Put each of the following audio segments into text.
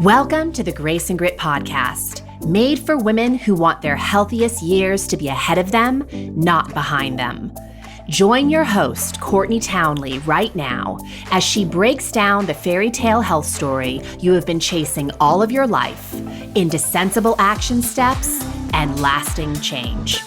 Welcome to the Grace and Grit podcast, made for women who want their healthiest years to be ahead of them, not behind them. Join your host, Courtney Townley, right now as she breaks down the fairy tale health story you have been chasing all of your life into sensible action steps and lasting change.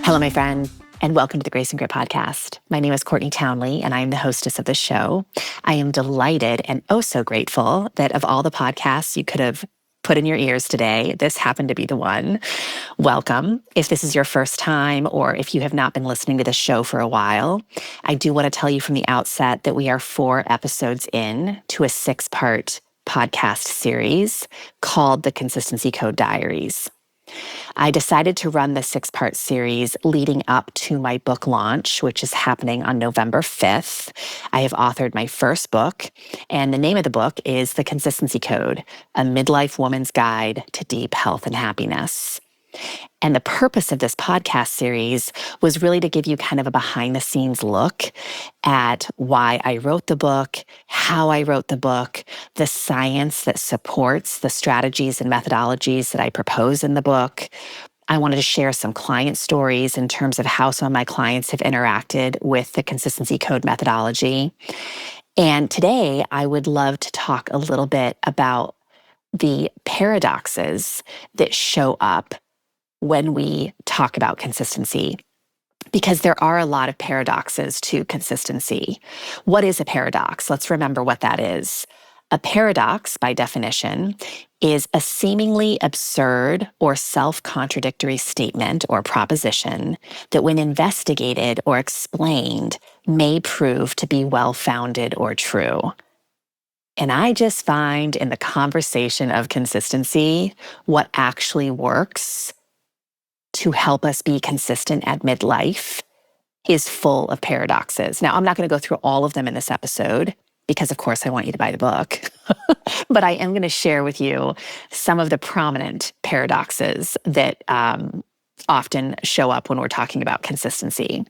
Hello, my friend, and welcome to the Grace and Grit podcast. My name is Courtney Townley, and I am the hostess of the show. I am delighted and oh so grateful that of all the podcasts you could have put in your ears today, this happened to be the one. Welcome. If this is your first time, or if you have not been listening to this show for a while, I do want to tell you from the outset that we are 4 episodes in to a 6-part podcast series called the Consistency Code Diaries. I decided to run the 6-part series leading up to my book launch, which is happening on November 5th. I have authored my first book, and the name of the book is The Consistency Code, a Midlife Woman's Guide to Deep Health and Happiness. And the purpose of this podcast series was really to give you kind of a behind-the-scenes look at why I wrote the book, how I wrote the book, the science that supports the strategies and methodologies that I propose in the book. I wanted to share some client stories in terms of how some of my clients have interacted with the Consistency Code methodology. And today, I would love to talk a little bit about the paradoxes that show up when we talk about consistency, because there are a lot of paradoxes to consistency. What is a paradox? Let's remember what that is. A paradox, by definition, is a seemingly absurd or self-contradictory statement or proposition that, when investigated or explained, may prove to be well-founded or true. And I just find in the conversation of consistency, what actually works to help us be consistent at midlife is full of paradoxes. Now, I'm not going to go through all of them in this episode because, of course, I want you to buy the book. But I am going to share with you some of the prominent paradoxes that often show up when we're talking about consistency.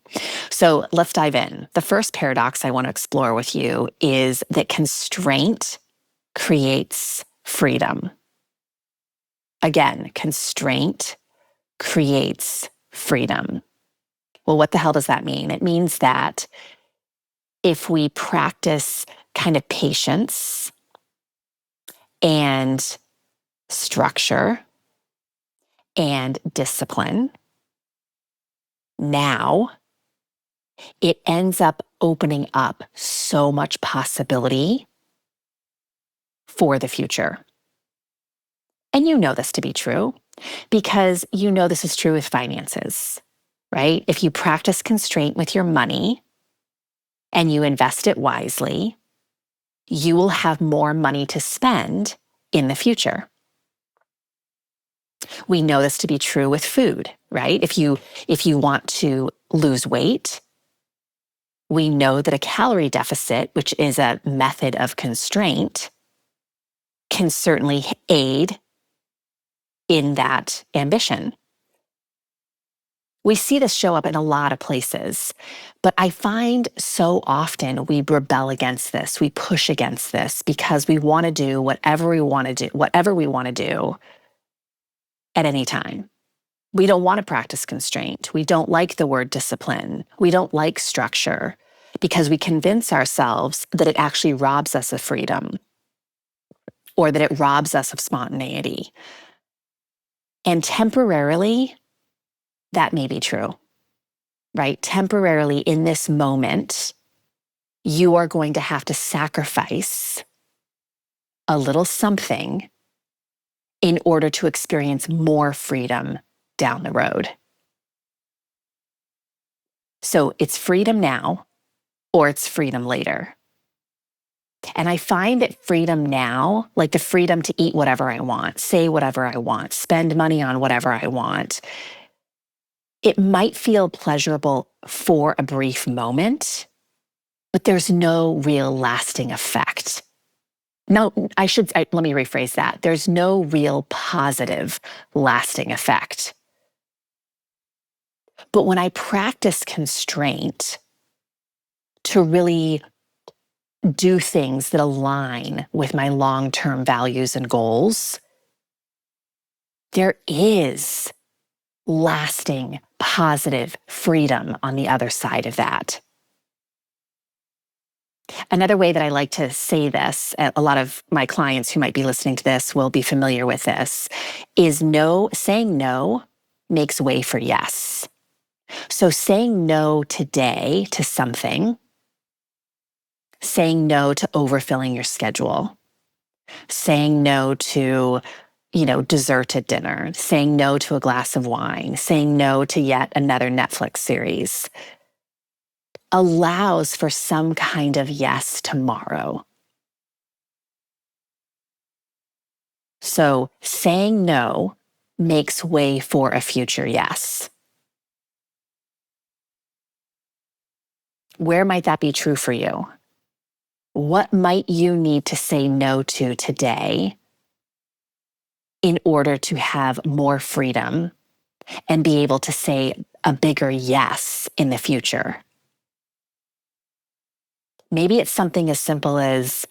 So let's dive in. The first paradox I want to explore with you is that constraint creates freedom. Again, constraint creates freedom. Well, what the hell does that mean? It means that if we practice kind of patience and structure and discipline, now it ends up opening up so much possibility for the future. And you know this to be true because you know this is true with finances, right? If you practice constraint with your money and you invest it wisely, you will have more money to spend in the future. We know this to be true with food, right? If you want to lose weight, we know that a calorie deficit, which is a method of constraint, can certainly aid in that ambition. We see this show up in a lot of places, but I find so often we rebel against this. We push against this because we want to do whatever we want to do at any time. We don't want to practice constraint. We don't like the word discipline. We don't like structure because we convince ourselves that it actually robs us of freedom or that it robs us of spontaneity. And temporarily, that may be true, right? Temporarily, in this moment, you are going to have to sacrifice a little something in order to experience more freedom down the road. So it's freedom now, or it's freedom later. And I find that freedom now, like the freedom to eat whatever I want, say whatever I want, spend money on whatever I want, it might feel pleasurable for a brief moment, but there's no real lasting effect. No, let me rephrase that. There's no real positive lasting effect. But when I practice constraint, to really do things that align with my long-term values and goals, there is lasting, positive freedom on the other side of that. Another way that I like to say this, a lot of my clients who might be listening to this will be familiar with this, is saying no makes way for yes. So saying no today to something, saying no to overfilling your schedule, saying no to, dessert at dinner, saying no to a glass of wine, saying no to yet another Netflix series, allows for some kind of yes tomorrow. So saying no makes way for a future yes. Where might that be true for you? What might you need to say no to today in order to have more freedom and be able to say a bigger yes in the future? Maybe it's something as simple as,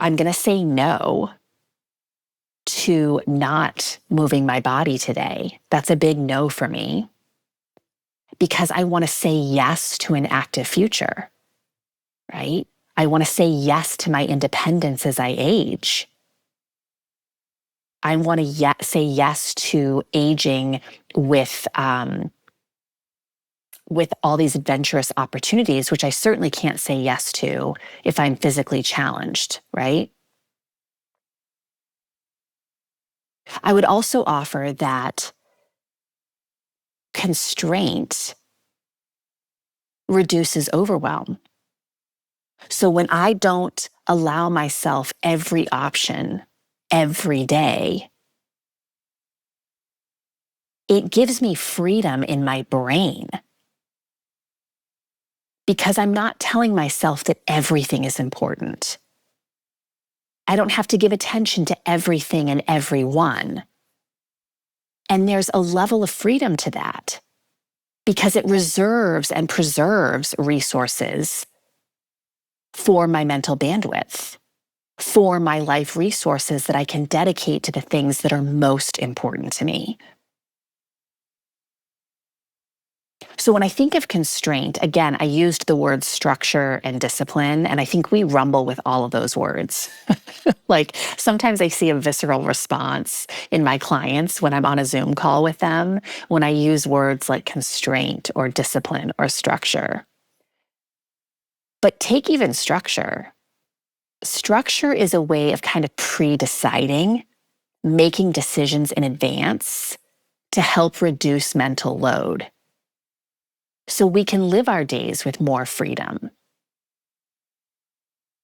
I'm going to say no to not moving my body today. That's a big no for me because I want to say yes to an active future, right? I want to say yes to my independence as I age. I want to say yes to aging with all these adventurous opportunities, which I certainly can't say yes to if I'm physically challenged, right? I would also offer that constraint reduces overwhelm. So when I don't allow myself every option every day, it gives me freedom in my brain because I'm not telling myself that everything is important. I don't have to give attention to everything and everyone. And there's a level of freedom to that because it reserves and preserves resources for my mental bandwidth, for my life resources that I can dedicate to the things that are most important to me. So when I think of constraint, again, I used the words structure and discipline, and I think we rumble with all of those words. Like sometimes I see a visceral response in my clients when I'm on a Zoom call with them, when I use words like constraint or discipline or structure. But take even structure. Structure is a way of kind of pre-deciding, making decisions in advance to help reduce mental load, so we can live our days with more freedom.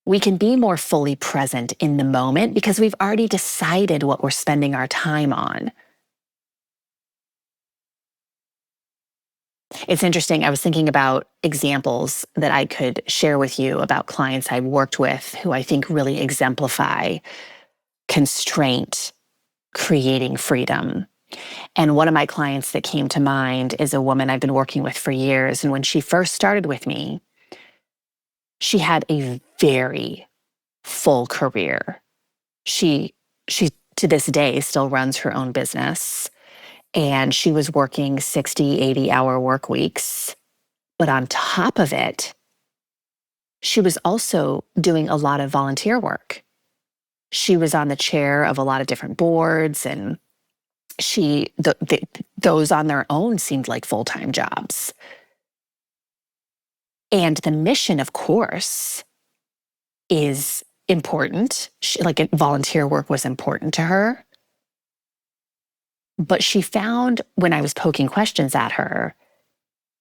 We can be more fully present in the moment because we've already decided what we're spending our time on. It's interesting. I was thinking about examples that I could share with you about clients I've worked with who I think really exemplify constraint, creating freedom. And one of my clients that came to mind is a woman I've been working with for years. And when she first started with me, she had a very full career. She to this day still runs her own business, and she was working 60, 80-hour work weeks. But on top of it, she was also doing a lot of volunteer work. She was on the chair of a lot of different boards, and those on their own seemed like full-time jobs. And the mission, of course, is important. Volunteer work was important to her. But she found when I was poking questions at her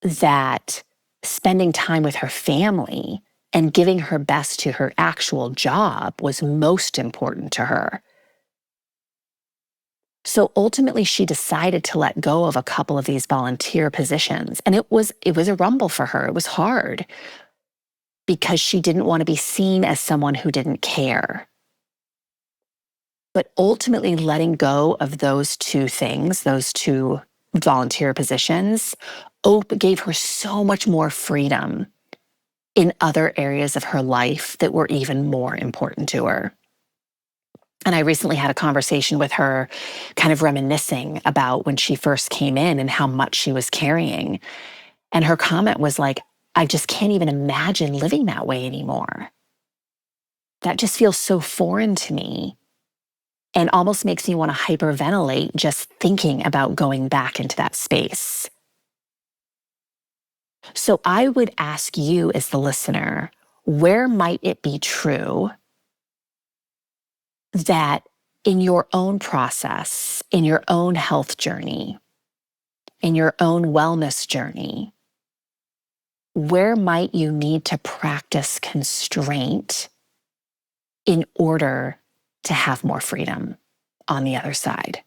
that spending time with her family and giving her best to her actual job was most important to her. So ultimately, she decided to let go of a couple of these volunteer positions. And it was a rumble for her. It was hard because she didn't want to be seen as someone who didn't care. But ultimately, letting go of those two things, those two volunteer positions, gave her so much more freedom in other areas of her life that were even more important to her. And I recently had a conversation with her, kind of reminiscing about when she first came in and how much she was carrying. And her comment was like, I just can't even imagine living that way anymore. That just feels so foreign to me and almost makes me want to hyperventilate just thinking about going back into that space. So I would ask you as the listener, where might it be true that in your own process, in your own health journey, in your own wellness journey, where might you need to practice constraint in order to have more freedom on the other side?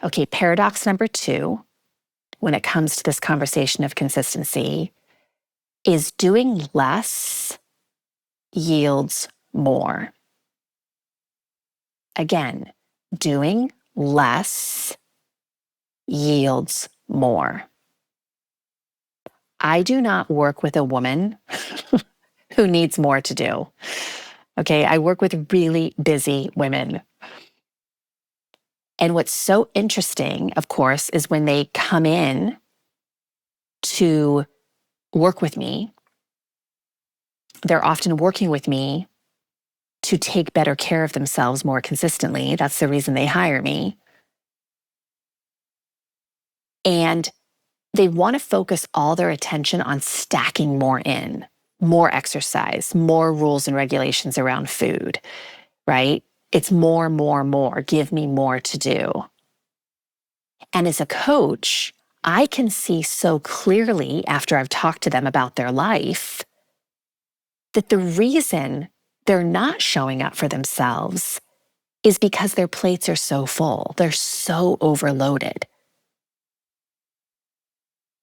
Okay, paradox number 2, when it comes to this conversation of consistency, is doing less yields more. Again, doing less yields more. I do not work with a woman who needs more to do. Okay, I work with really busy women. And what's so interesting, of course, is when they come in to work with me, they're often working with me to take better care of themselves more consistently. That's the reason they hire me. And they want to focus all their attention on stacking more in, more exercise, more rules and regulations around food, right? It's more, more, more. Give me more to do. And as a coach, I can see so clearly after I've talked to them about their life that the reason they're not showing up for themselves is because their plates are so full. They're so overloaded.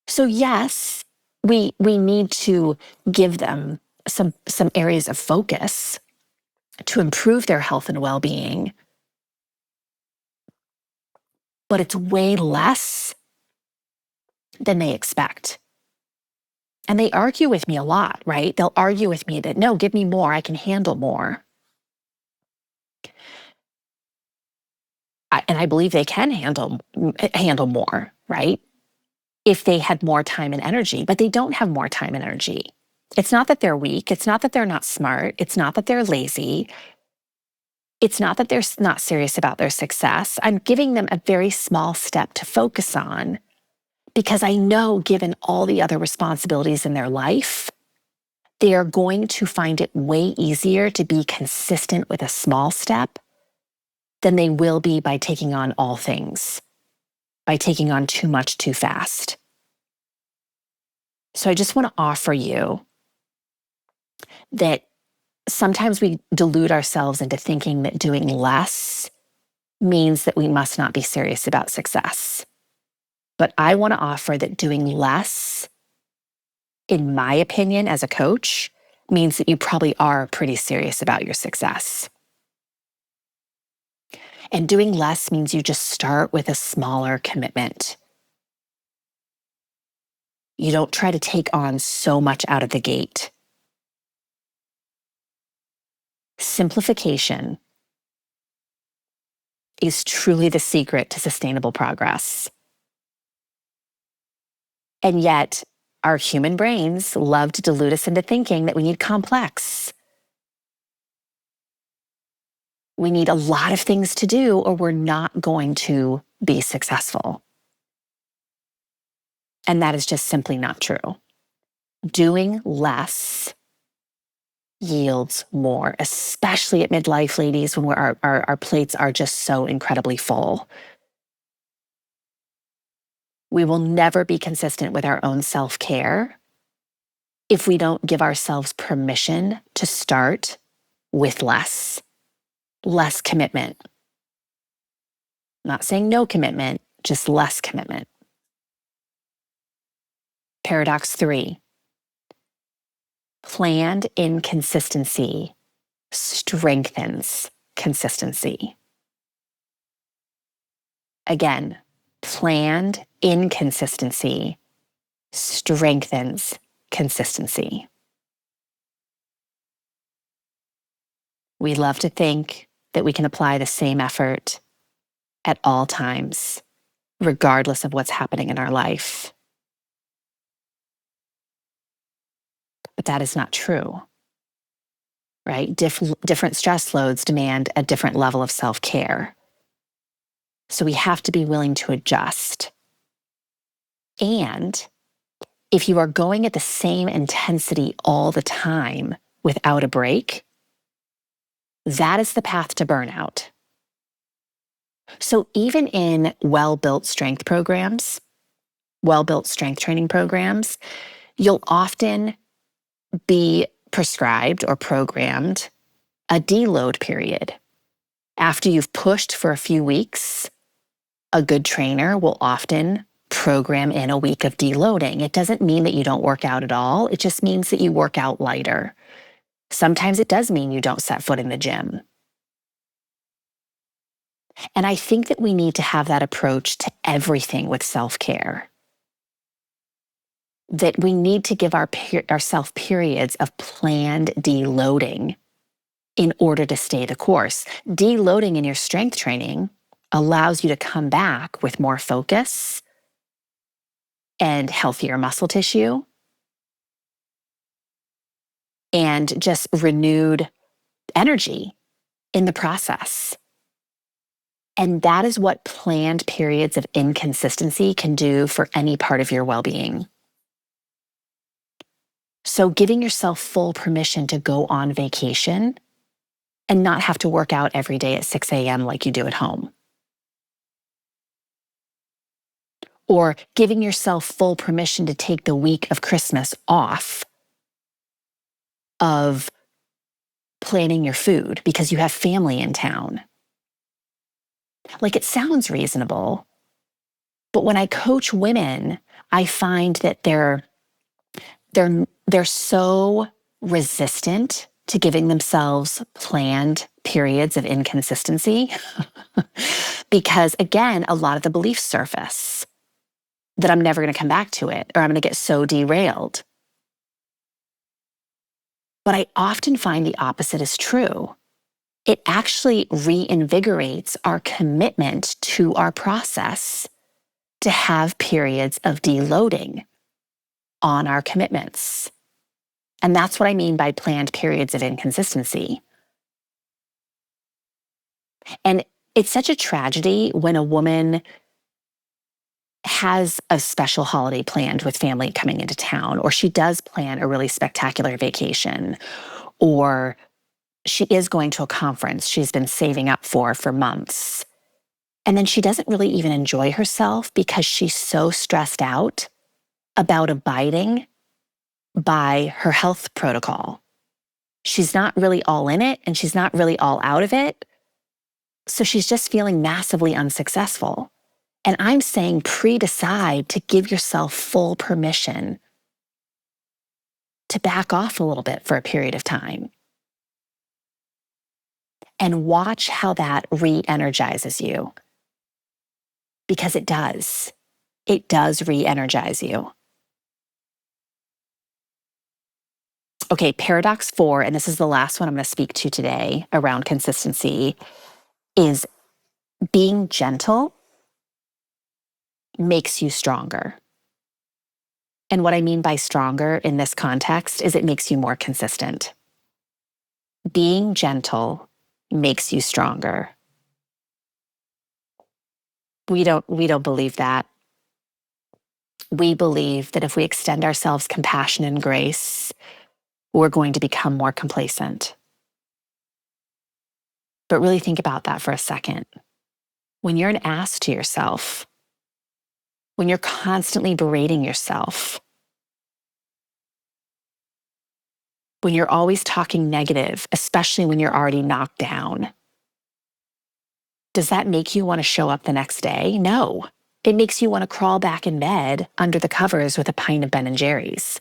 So yes, we need to give them some areas of focus to improve their health and well-being, but it's way less than they expect. And they argue with me a lot, right? They'll argue with me that, no, give me more, I can handle more. And I believe they can handle more, right? If they had more time and energy, but they don't have more time and energy. It's not that they're weak. It's not that they're not smart. It's not that they're lazy. It's not that they're not serious about their success. I'm giving them a very small step to focus on because I know, given all the other responsibilities in their life, they are going to find it way easier to be consistent with a small step than they will be by taking on all things, by taking on too much too fast. So I just want to offer you that sometimes we delude ourselves into thinking that doing less means that we must not be serious about success. But I want to offer that doing less, in my opinion, as a coach, means that you probably are pretty serious about your success. And doing less means you just start with a smaller commitment. You don't try to take on so much out of the gate. Simplification is truly the secret to sustainable progress. And yet, our human brains love to delude us into thinking that we need complex. We need a lot of things to do, or we're not going to be successful. And that is just simply not true. Doing less yields more, especially at midlife, ladies, when our plates are just so incredibly full. We will never be consistent with our own self-care if we don't give ourselves permission to start with less commitment. I'm not saying no commitment, just less commitment. Paradox 3, planned inconsistency strengthens consistency. Again, planned inconsistency strengthens consistency. We love to think that we can apply the same effort at all times, regardless of what's happening in our life. But that is not true, right? Different stress loads demand a different level of self-care. So we have to be willing to adjust. And if you are going at the same intensity all the time without a break, that is the path to burnout. So even in well-built strength programs, well-built strength training programs, you'll often be prescribed or programmed a deload period. After you've pushed for a few weeks, a good trainer will often program in a week of deloading. It doesn't mean that you don't work out at all. It just means that you work out lighter. Sometimes it does mean you don't set foot in the gym. And I think that we need to have that approach to everything with self-care. That we need to give ourselves periods of planned deloading in order to stay the course. Deloading in your strength training allows you to come back with more focus and healthier muscle tissue and just renewed energy in the process. And that is what planned periods of inconsistency can do for any part of your well-being. So giving yourself full permission to go on vacation and not have to work out every day at 6 a.m. like you do at home. Or giving yourself full permission to take the week of Christmas off of planning your food because you have family in town. Like, it sounds reasonable, but when I coach women, I find that they're so resistant to giving themselves planned periods of inconsistency because, again, a lot of the beliefs surface that I'm never going to come back to it or I'm going to get so derailed. But I often find the opposite is true. It actually reinvigorates our commitment to our process to have periods of deloading on our commitments. And that's what I mean by planned periods of inconsistency. And it's such a tragedy when a woman has a special holiday planned with family coming into town, or she does plan a really spectacular vacation, or she is going to a conference she's been saving up for months. And then she doesn't really even enjoy herself because she's so stressed out about abiding by her health protocol. She's not really all in it and she's not really all out of it. So she's just feeling massively unsuccessful. And I'm saying pre-decide to give yourself full permission to back off a little bit for a period of time. And watch how that re-energizes you. Because it does. It does re-energize you. Okay, paradox 4, and this is the last one I'm going to speak to today around consistency, is being gentle makes you stronger. And what I mean by stronger in this context is it makes you more consistent. Being gentle makes you stronger. We don't believe that. We believe that if we extend ourselves compassion and grace, we're going to become more complacent. But really think about that for a second. When you're an ass to yourself, when you're constantly berating yourself, when you're always talking negative, especially when you're already knocked down, does that make you want to show up the next day? No. It makes you want to crawl back in bed under the covers with a pint of Ben & Jerry's.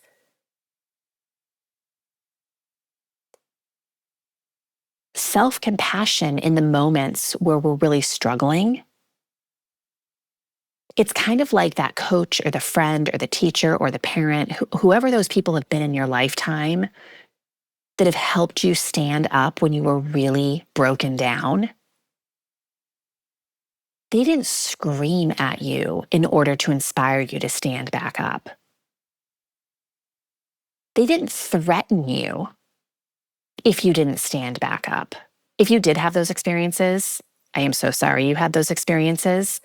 Self-compassion in the moments where we're really struggling It's kind of like that coach or the friend or the teacher or the parent, whoever those people have been in your lifetime that have helped you stand up when you were really broken down. They didn't scream at you in order to inspire you to stand back up. They didn't threaten you if you didn't stand back up. If you did have those experiences, I am so sorry you had those experiences.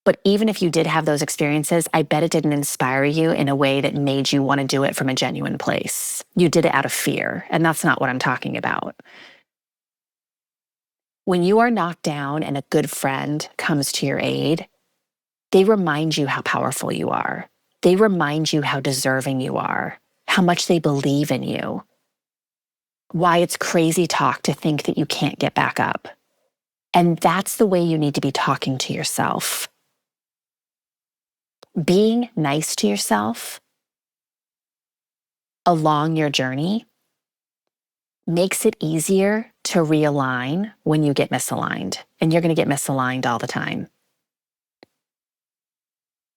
But even if you did have those experiences, I bet it didn't inspire you in a way that made you want to do it from a genuine place. You did it out of fear, and that's not what I'm talking about. When you are knocked down and a good friend comes to your aid, they remind you how powerful you are. They remind you how deserving you are, how much they believe in you, why it's crazy talk to think that you can't get back up. And that's the way you need to be talking to yourself. Being nice to yourself along your journey makes it easier to realign when you get misaligned. And you're going to get misaligned all the time.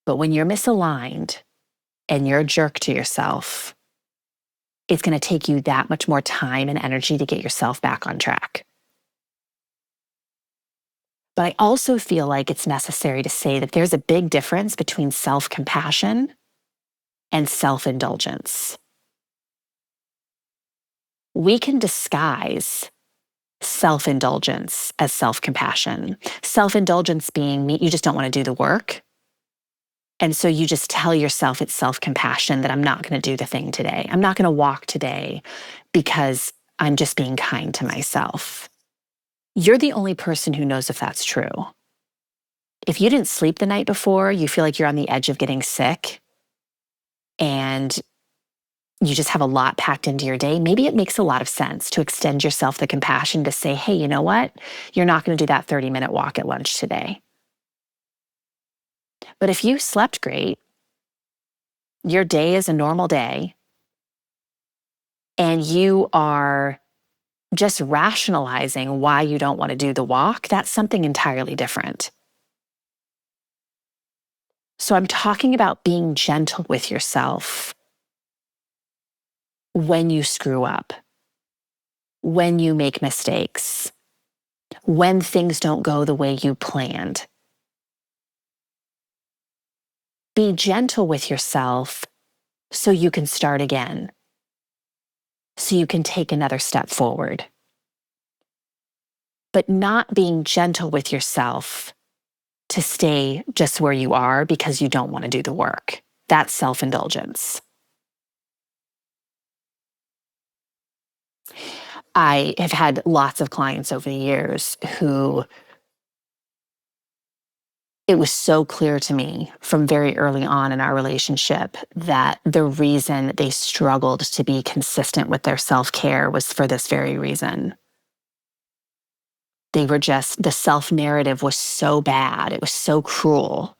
But when you're misaligned and you're a jerk to yourself, it's going to take you that much more time and energy to get yourself back on track. But I also feel like it's necessary to say that there's a big difference between self-compassion and self-indulgence. We can disguise self-indulgence as self-compassion. Self-indulgence being you just don't want to do the work. And so you just tell yourself it's self-compassion that I'm not going to do the thing today. I'm not going to walk today because I'm just being kind to myself. You're the only person who knows if that's true. If you didn't sleep the night before, you feel like you're on the edge of getting sick, and you just have a lot packed into your day, maybe it makes a lot of sense to extend yourself the compassion to say, hey, you know what? You're not going to do that 30-minute walk at lunch today. But if you slept great, your day is a normal day, and you are just rationalizing why you don't want to do the walk, that's something entirely different. So I'm talking about being gentle with yourself when you screw up, when you make mistakes, when things don't go the way you planned. Be gentle with yourself so you can start again, so you can take another step forward. But not being gentle with yourself to stay just where you are because you don't want to do the work. That's self-indulgence. I have had lots of clients over the years who it was so clear to me from very early on in our relationship that the reason they struggled to be consistent with their self-care was for this very reason. They were just, the self-narrative was so bad, it was so cruel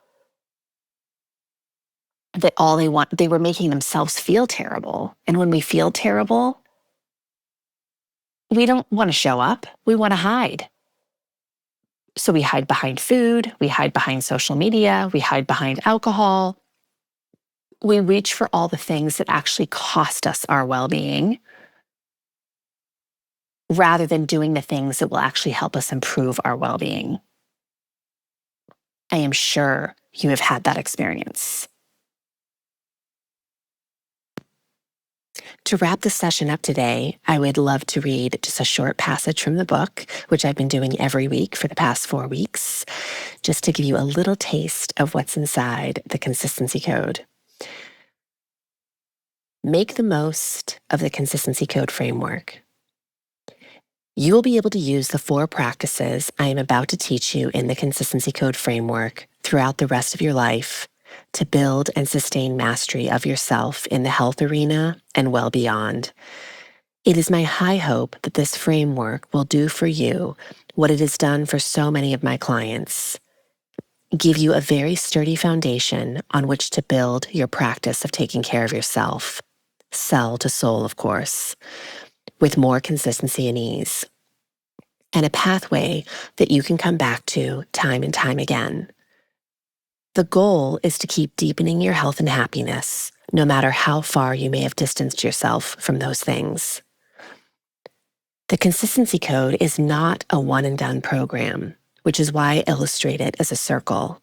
that they were making themselves feel terrible. And when we feel terrible, we don't want to show up, we want to hide. So we hide behind food, we hide behind social media, we hide behind alcohol. We reach for all the things that actually cost us our well-being rather than doing the things that will actually help us improve our well-being. I am sure you have had that experience. To wrap the session up today, I would love to read just a short passage from the book, which I've been doing every week for the past 4 weeks, just to give you a little taste of what's inside the Consistency Code. Make the most of the Consistency Code framework. You will be able to use the 4 practices I am about to teach you in the Consistency Code framework throughout the rest of your life to build and sustain mastery of yourself in the health arena and well beyond. It is my high hope that this framework will do for you what it has done for so many of my clients. Give you a very sturdy foundation on which to build your practice of taking care of yourself, cell to soul, of course, with more consistency and ease. and a pathway that you can come back to time and time again. The goal is to keep deepening your health and happiness, no matter how far you may have distanced yourself from those things. The Consistency Code is not a one-and-done program, which is why I illustrate it as a circle.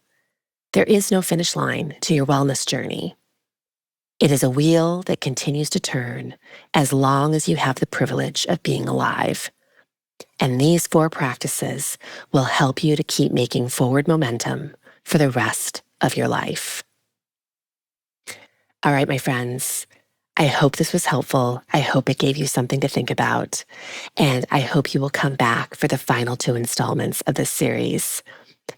There is no finish line to your wellness journey. It is a wheel that continues to turn as long as you have the privilege of being alive. And these 4 practices will help you to keep making forward momentum for the rest of your life. All right, my friends, I hope this was helpful. I hope it gave you something to think about. And I hope you will come back for the final 2 installments of this series.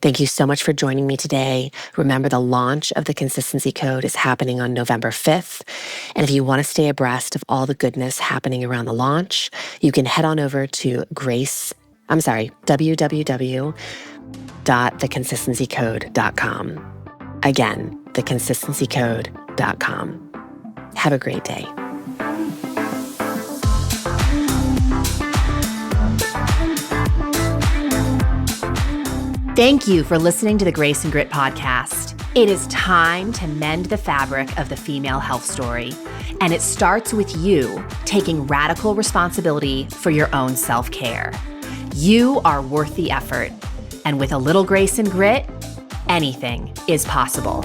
Thank you so much for joining me today. Remember, the launch of the Consistency Code is happening on November 5th. And if you want to stay abreast of all the goodness happening around the launch, you can head on over to www.theconsistencycode.com. Again, theconsistencycode.com. Have a great day. Thank you for listening to the Grace and Grit podcast. It is time to mend the fabric of the female health story. And it starts with you taking radical responsibility for your own self-care. You are worth the effort. And with a little grace and grit, anything is possible.